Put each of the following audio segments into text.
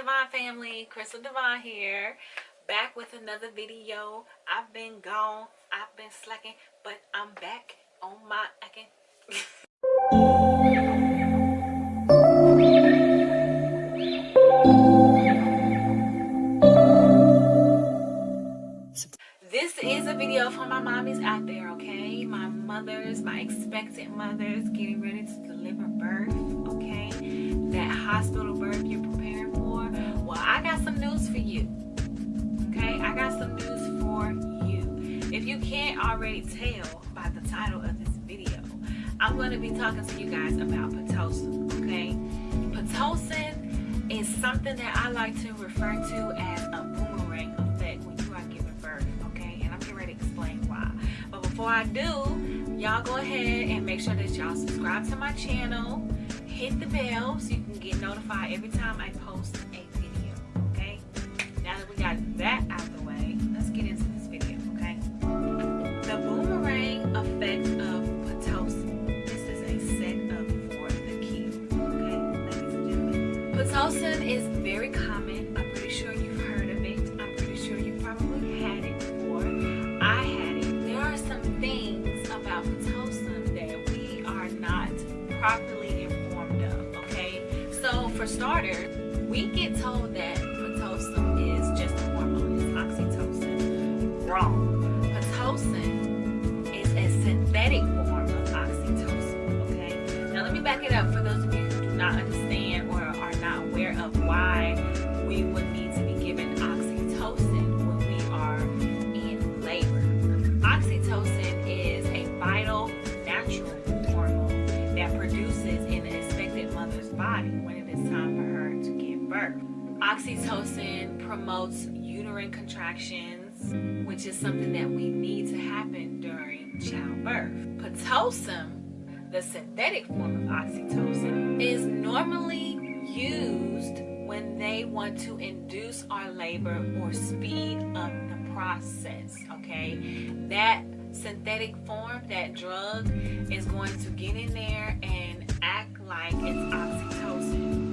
Divine family, Crystal Divine here, back with another video. I've been gone, I've been slacking, but I'm back on my acting. This is a video for my mommies out there, okay? My mothers, my expectant mothers getting ready to deliver birth, okay? That hospital birth you're preparing for. Well, I got some news for you, okay? I got some news for you. If you can't already tell by the title of this video, I'm going to be talking to you guys about Pitocin, okay? Pitocin is something that I like to refer to as a boomerang effect when you are giving birth, okay? And I'm getting ready to explain why. But before I do, y'all go ahead and make sure that y'all subscribe to my channel. Hit the bell so you can get notified every time I post a video, okay? Now that we got that out of the way, let's get into this video, okay? The boomerang effect of Pitocin. This is a setup for the kid, okay, ladies and gentlemen. Pitocin is very common. I'm pretty sure you've heard of it. I'm pretty sure you probably had it before. I had it. There are some things about Pitocin that we are not properly informed of, okay? So for starters, we get told that Pitocin is just a hormone. It's oxytocin. Wrong. Pitocin is a synthetic form of oxytocin, okay? Now let me back it up for those of you who do not understand or are not aware of why we would need to be given oxytocin when we are in labor. Oxytocin is a vital, natural hormone that produces in the expectant mother's body when it is time for her to give birth. Oxytocin promotes uterine contractions, which is something that we need to happen during childbirth. Pitocin, the synthetic form of oxytocin, is normally used when they want to induce our labor or speed up the process, okay? That synthetic form, that drug, is going to get in there and act like it's oxytocin.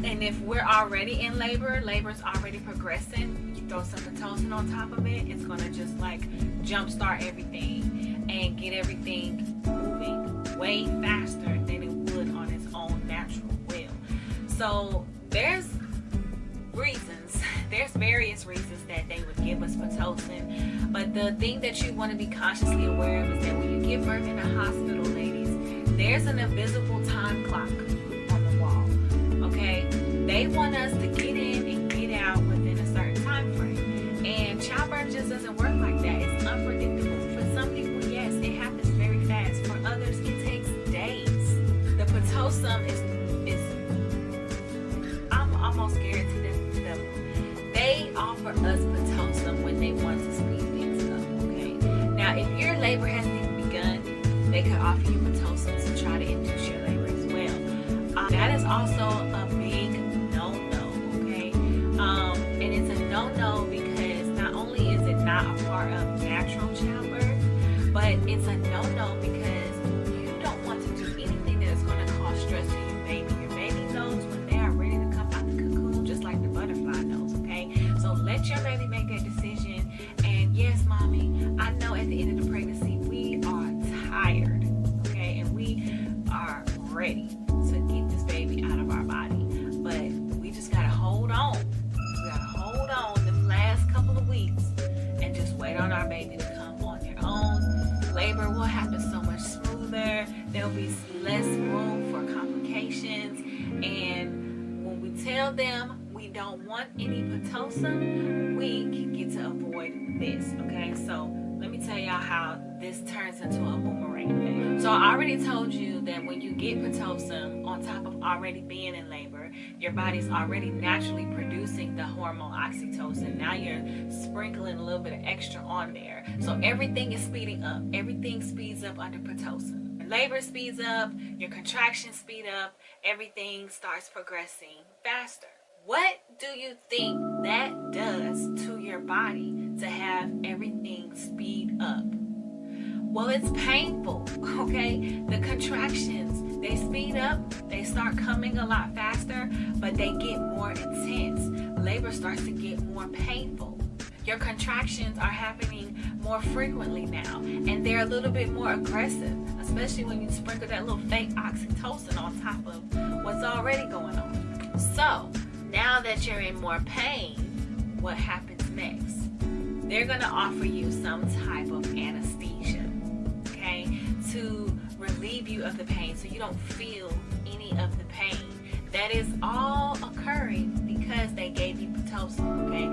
And if we're already in labor, labor's already progressing, you throw some Pitocin on top of it, it's going to just like jumpstart everything and get everything moving way faster than it would on its own natural will. So there's various reasons that they would give us Pitocin, but the thing that you want to be consciously aware of is that when you give birth in a hospital, ladies, there's an invisible time clock on the wall, okay? They want us to get in and get out within a certain time frame, and childbirth just doesn't work like that. It's unpredictable. For some people, yes, it happens very fast. For others, it takes days. The Pitocin is I'm almost scared to them. They offer us Pitocin when they want to speed things up, okay? Now, if your labor hasn't even begun, they could offer you Pitocin to try to induce your labor as well. That is also a big no-no, okay? And it's a no-no because not only is it not a part of natural childbirth, but it's a no-no because you don't want to do anything that is going to cause stress to your baby. Your baby knows when they are ready to come out the cocoon, just like the butterfly knows, okay? So let your baby make that decision. And yes, mommy, I know at the end of the pregnancy, we are tired, okay? And we are ready to get this baby out of our body. But we just gotta hold on. We gotta hold on the last couple of weeks and just wait on our baby to come on their own. Labor will happen so much smoother. There'll be less room for complications. And when we tell them we don't want any Pitocin, we can get to avoid this, okay? So let me tell y'all how this turns into a boomerang effect. So I already told you that when you get Pitocin, on top of already being in labor, your body's already naturally producing the hormone oxytocin. Now you're sprinkling a little bit of extra on there. So everything is speeding up. Everything speeds up under Pitocin. Your labor speeds up, your contractions speed up, everything starts progressing faster. What do you think that does to your body to have everything speed up? Well, it's painful, okay? The contractions They speed up, they start coming a lot faster, but they get more intense. Labor starts to get more painful. Your contractions are happening more frequently now, and they're a little bit more aggressive, especially when you sprinkle that little fake oxytocin on top of what's already going on. So now that you're in more pain, what happens next? They're going to offer you some type of anesthesia, okay, to relieve you of the pain so you don't feel any of the pain. That is all occurring because they gave you Pitocin, okay?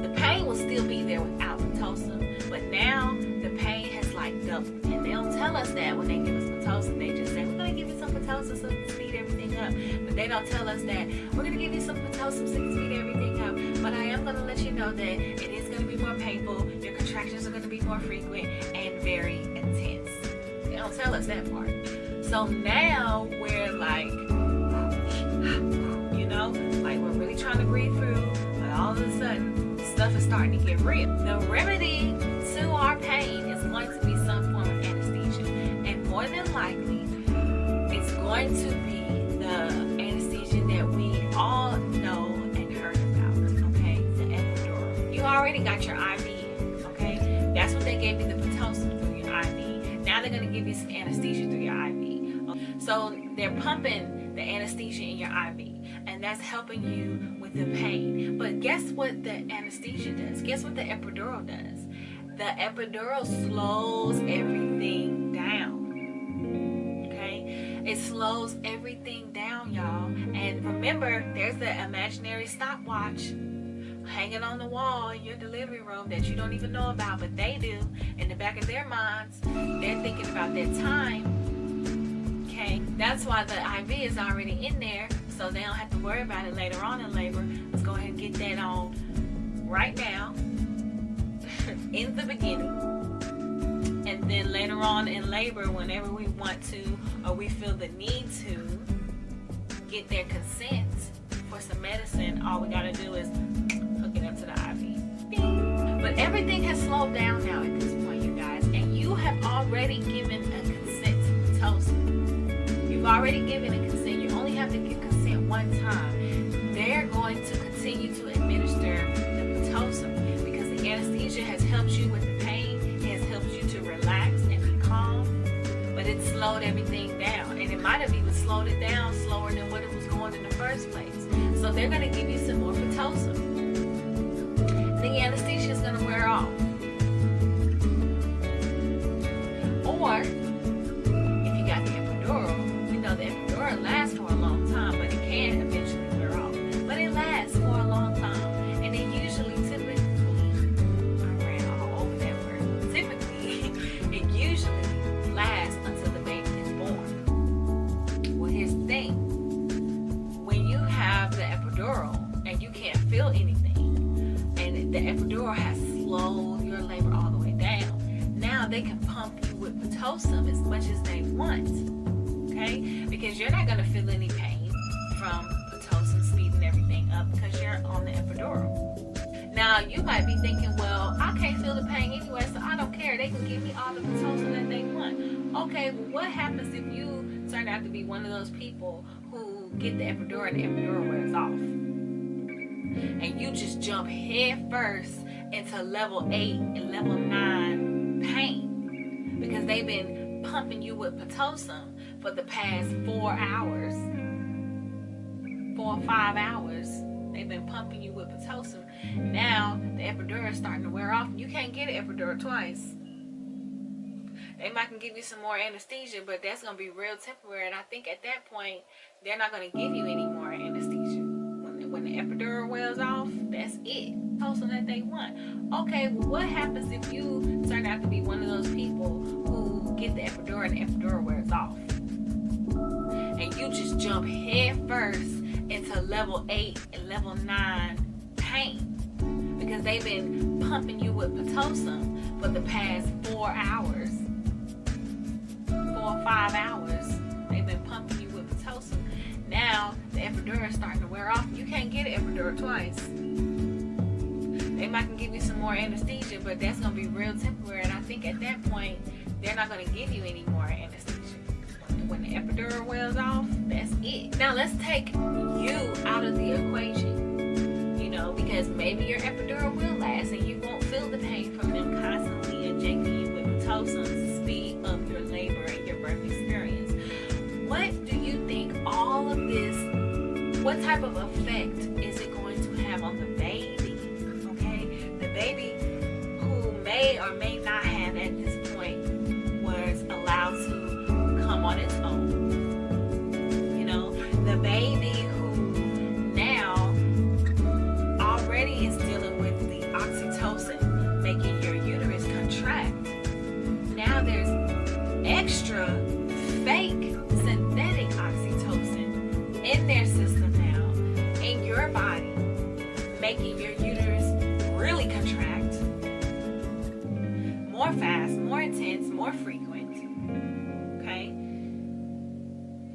The pain will still be there without Pitocin, but now the pain has like doubled. And they don't tell us that when they give us Pitocin. They just say, we're going to give you some Pitocin so you can speed everything up. But they don't tell us that we're going to give you some Pitocin so you can speed everything up. But I am going to let you know that it is going to be more painful. Your contractions are going to be more frequent and very intense. They don't tell us that part. So now we're like, you know, like we're really trying to breathe through, but all of a sudden stuff is starting to get real. The remedy to our pain is going to be some form of anesthesia, and more than likely it's going to be the anesthesia that we all know and heard about, okay? The epidural. You already got your IV, okay? That's what they gave you, the Pitocin through your IV. Now they're going to give you some anesthesia through your IV. Okay? So they're pumping the anesthesia in your IV, and that's helping you with the pain. But guess what the anesthesia does? Guess what the epidural does? The epidural slows everything down, okay? It slows everything down, y'all. And remember, there's the imaginary stopwatch hanging on the wall in your delivery room that you don't even know about, but they do. In the back of their minds, they're thinking about that time. Okay, that's why the IV is already in there, so they don't have to worry about it later on in labor. Let's go ahead and get that on right now in the beginning, and then later on in labor, whenever we want to or we feel the need to get their consent for some medicine, all we gotta do is hook it up to the IV. Bing. But everything has slowed down now at this point, you guys, and you have already given a consent to Pitocin. You've already given a consent. You only have to give consent one time. They're going to continue to administer the Pitocin because the anesthesia has helped you with the pain. It has helped you to relax and be calm, but it slowed everything down, and it might have even slowed it down slower than what it was going in the first place. So they're going to give you some more Pitocin. The anesthesia is going to wear off, or if you got the epidural, the epidural lasts for a long time, but it can eventually wear off. But it lasts for a long time, and it usually, typically, I ran all over that word. Typically, it usually lasts until the baby is born. Well, here's the thing: when you have the epidural and you can't feel anything, and the epidural has slowed your labor all the way down, now they can pump you with Pitocin as much as they want. Okay? Because you're not going to feel any pain from Pitocin speeding everything up because you're on the epidural. Now, you might be thinking, well, I can't feel the pain anyway, so I don't care. They can give me all the Pitocin that they want. Okay, well, what happens if you turn out to be one of those people who get the epidural and the epidural wears off? And you just jump head first into level 8 and level 9 pain because they've been pumping you with Pitocin for the past 4 hours, 4 or 5 hours. They've been pumping you with Pitocin. Now the epidural is starting to wear off. You can't get an epidural twice. They might can give you some more anesthesia, but that's going to be real temporary. And I think at that point, they're not going to give you any more anesthesia. When the epidural wears off, that's it. Pitocin that they want. Okay, well, what happens if you turn out to be one of those people who get the epidural and the epidural wears off? And you just jump head first into level 8 and level 9 pain because they've been pumping you with Pitocin for the past 4 hours, 4 or 5 hours. They've been pumping you with Pitocin. Now the epidural is starting to wear off. You can't get an epidural twice. They might can give you some more anesthesia, but that's going to be real temporary. And I think at that point, they're not going to give you any more anesthesia. when the epidural wears off, that's it. Now let's take you out of the equation, you know, because maybe your epidural will last and you won't feel the pain from them constantly injecting you with Pitocin to speed up your labor and your birth experience. What do you think all of this, what type of effect is it going to have on the baby? Okay, the baby who may or may not have at this point was allowed to come on its own. You know, the baby who now already is dealing with the oxytocin, making your uterus contract. Now there's extra fake synthetic oxytocin in their system now, in your body, making your uterus really contract more fast, more intense, more frequent. Okay?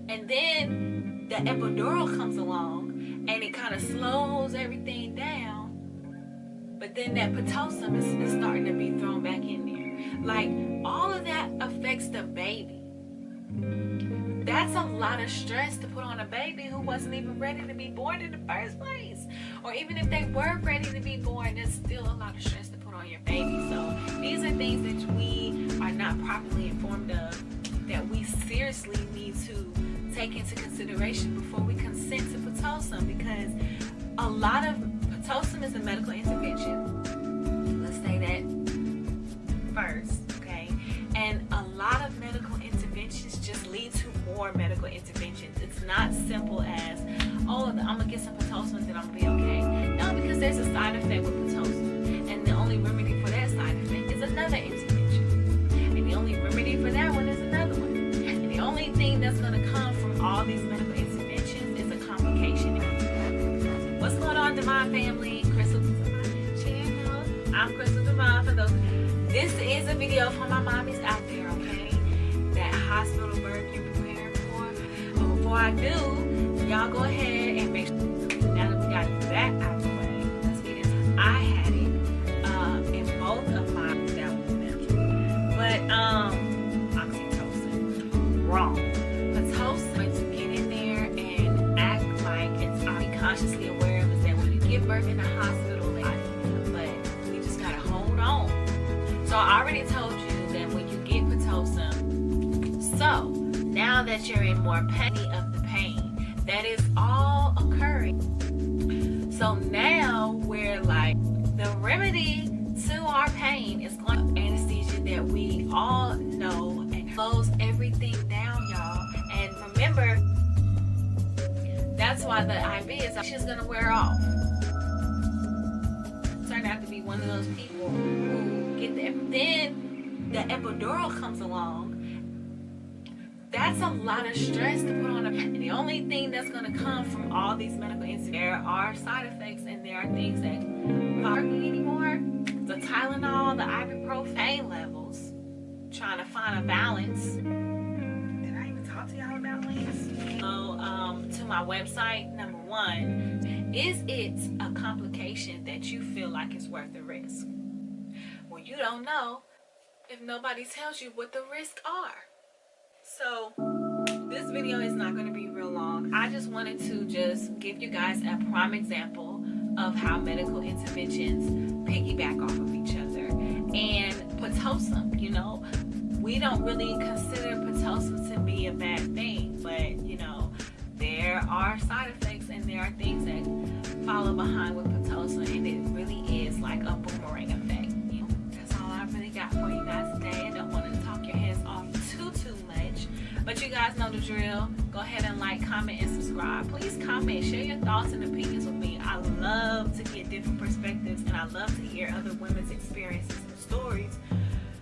And then the epidural comes along and it kind of slows everything down. But then that Pitocin is starting to be thrown back in there. Like, all of that affects the baby. That's a lot of stress to put on a baby who wasn't even ready to be born in the first place. Or even if they were ready to be born, there's still a lot of stress to put on your baby. So these are things that we are not properly informed of, that we seriously need to take into consideration before we consent to Pitocin, because a lot of Pitocin is a medical intervention. Let's say that first, okay? And a lot of medical interventions just lead to more medical interventions. It's not simple as, oh, I'm gonna get some Pitocin and I'm gonna be okay. No, because there's a side effect with Pitocin, and the only remedy for that side effect is another intervention, and the only remedy for that one is another one. And the only thing that's gonna come from all these medical interventions is a complication. What's going on, Divine family? Crystal channel. I'm Crystal Divine. For those, this is a video for my mommies out there, okay? That hospital birth you're preparing for. But before I do, y'all go ahead and make sure, now that we got that out of the way, let's get into it. I had it in both of my, that was natural, but oxytocin, wrong. Pitocin to get in there and act like it's, be consciously aware of, is that when you give birth in the hospital, but we just gotta hold on. So I already told you that when you get Pitocin, so now that you're in more pain of the pain, that is all occurring. So now we're like, the remedy to our pain is going to anesthesia that we all know and close everything down, y'all. And remember, that's why the IV is just gonna wear off. Turned out to be one of those people who get the, then the epidural comes along. That's a lot of stress to put on a, and the only thing that's going to come from all these medical incidents, there are side effects and there are things that aren't working anymore. The Tylenol, the ibuprofen, pain levels, trying to find a balance. Did I even talk to y'all about links? So, to my website, number one, is it a complication that you feel like is worth the risk? Well, you don't know if nobody tells you what the risks are. So this video is not going to be real long. I just wanted to just give you guys a prime example of how medical interventions piggyback off of each other. And Pitocin, you know, we don't really consider Pitocin to be a bad thing, but you know, there are side effects and there are things that follow behind with Pitocin, and it really is like a boomerang effect. You know, that's all I really got for you guys today. I don't want to talk your heads off too much, but you guys know the drill. Go ahead and like, comment, and subscribe. Please comment, share your thoughts and opinions with me. I love to get different perspectives, and I love to hear other women's experiences and stories.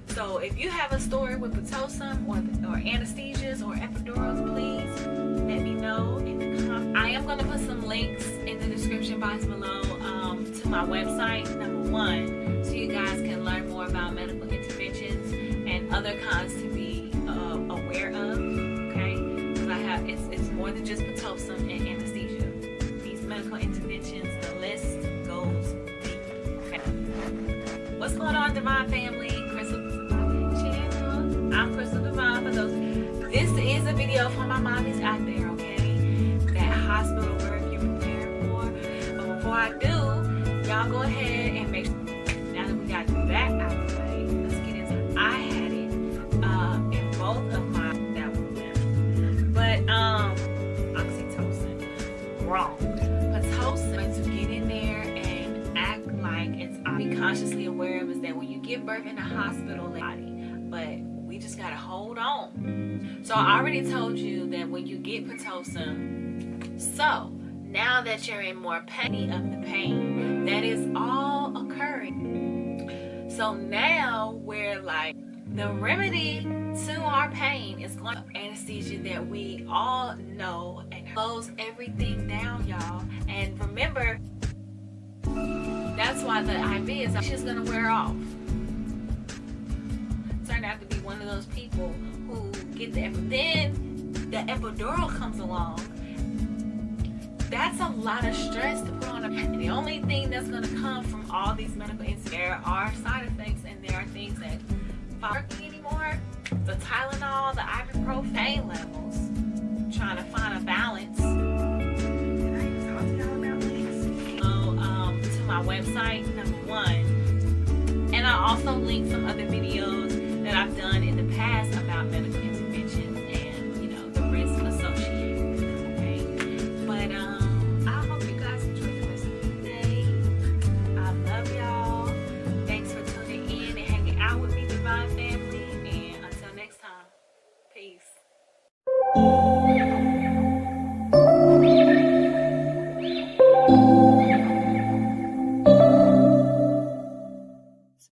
So if you have a story with Pitocin or anesthesias or epidurals, please let me know in the comments. I am going to put some links in the description box below to my website, number one, so you guys can learn more about medical interventions and other kinds to be aware of, okay? Because I have, it's more than just Pitocin and anesthesia. These medical interventions, the list goes deep, okay? What's going on, Divine family? Crystal Divine channel. I'm Crystal Divine. For those, this is a video I do, y'all go ahead and make sure, now that we got that out of the way, let's get into, I had it in both of my, that was them. But oxytocin, wrong. Pitocin, to get in there and act like it's, be consciously aware of, is that when you give birth in a hospital, but we just gotta hold on. So I already told you that when you get Pitocin, so now that you're in more pain of the pain, that is all occurring. So now we're like, the remedy to our pain is going to anesthesia that we all know and close everything down, y'all. And remember, that's why the IV is just gonna wear off. Turned out to be one of those people who get the then the epidural comes along. That's a lot of stress to put on a, and the only thing that's going to come from all these medical incidents, there are side effects, and there are things that aren't working anymore. The Tylenol, the ibuprofen levels, trying to find a balance. Did I even talk to y'all about this? So to my website, #1, and I also link some other videos that I've done in the past